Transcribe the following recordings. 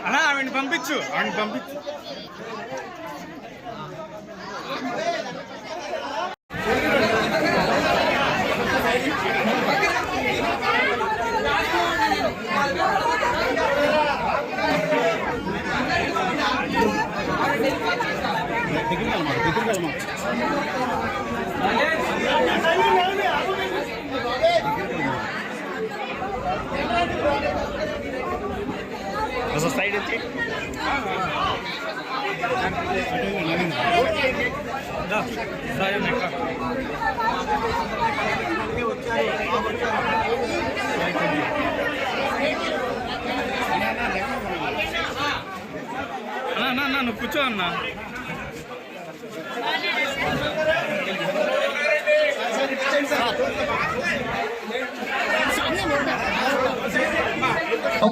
అన్నా ఆవిడ పంపించు సైడ్ వచ్చి అన్నా నువ్వు కూర్చో అన్నా.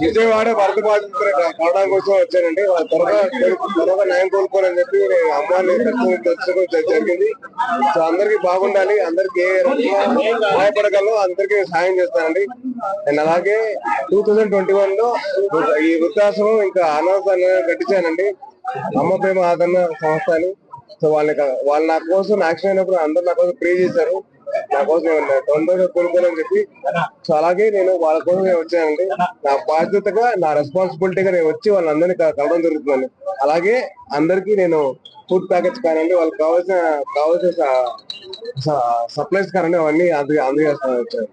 విజయవాడ వరద బాధితులు కావడం కోసం వచ్చానండి. త్వరగా న్యాయం కోలుకోవాలని చెప్పి నేను అమ్మాయిని తెచ్చుకోవడం జరిగింది. సో అందరికి బాగుండాలి, అందరికి ఏ రకంగా సహాయపడగలను అందరికి సాయం చేస్తానండి. అండ్ అలాగే 2021 లో ఈ వృద్ధాశ్రమం ఇంకా అనాథాన్ని కట్టించానండి. అమ్మ ప్రేమ ఆదరణ సంస్థ అని. సో వాళ్ళు నా కోసం యాక్షన్ అయినప్పుడు అందరు నా కోసం ప్రే చేశారు, నా కోసం తొందరగా కోలుకోవాలని చెప్పి. సో అలాగే నేను వాళ్ళ కోసం వచ్చానండి. నా బాధ్యతగా, నా రెస్పాన్సిబిలిటీగా నేను వచ్చి వాళ్ళందరినీ కలవడం జరుగుతుందండి. అలాగే అందరికీ నేను ఫుడ్ ప్యాకెట్స్ కానివ్వండి, వాళ్ళకి కావాల్సిన సప్లైస్ కానివ్వండి అవన్నీ అందజేస్తాను వచ్చాను.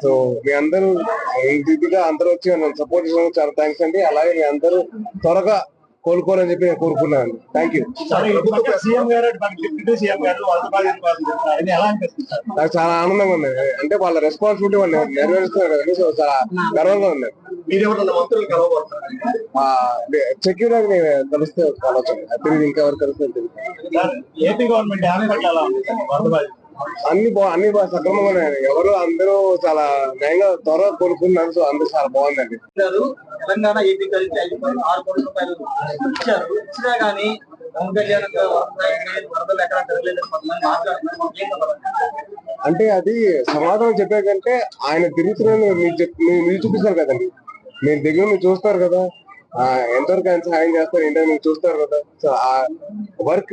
సో మీ అందరూ ఇదిగా అందరూ వచ్చి నన్ను సపోర్ట్ చేయడం చాలా థ్యాంక్స్ అండి. అలాగే మీ అందరూ త్వరగా కోలుకోవాలని చెప్పి నేను కోరుకున్నాను. Thank you. నాకు చాలా ఆనందంగా ఉంది. అంటే వాళ్ళ రెస్పాన్సిబిలిటీ వాళ్ళు నెరవేరుస్తున్నారు కదండి. సో చాలా గర్వంగా ఉంది. సెక్యూర్ గా నేను కలిస్తే తెలియదు, ఇంకెవరు కలిస్తే తెలియదు. అన్ని సక్రమంగా ఉన్నాయండి. ఎవరు అందరూ చాలా న్యాయంగా త్వరగా కోరుకున్నారు. సో అందరూ చాలా బాగుందండి. తెలంగాణ ఏపీ కలిసి 6 కోట్ల రూపాయలు ఇచ్చారు. ఇచ్చినా గానీ పవన్ కళ్యాణ్ వరదలు ఎక్కడ అంటే అది సమాధానం చెప్పే కంటే ఆయన తిరుగుతున్న మీరు చూపిస్తారు కదండి. మీరు దగ్గర మీరు చూస్తారు కదా, ఎంతవరకు ఆయన సహాయం చేస్తారు ఏంటని మీరు చూస్తారు కదా. సో ఆ వర్క్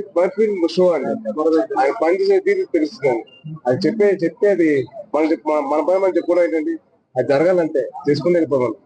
షో అండి. ఆయన పని చేసే తీరు తెలుస్తుంది. అది చెప్తే అది మన పని మనం చెప్పుకోవడం ఏంటండి, అది జరగాలంటే చేసుకుని వెళ్ళిపోవాలి.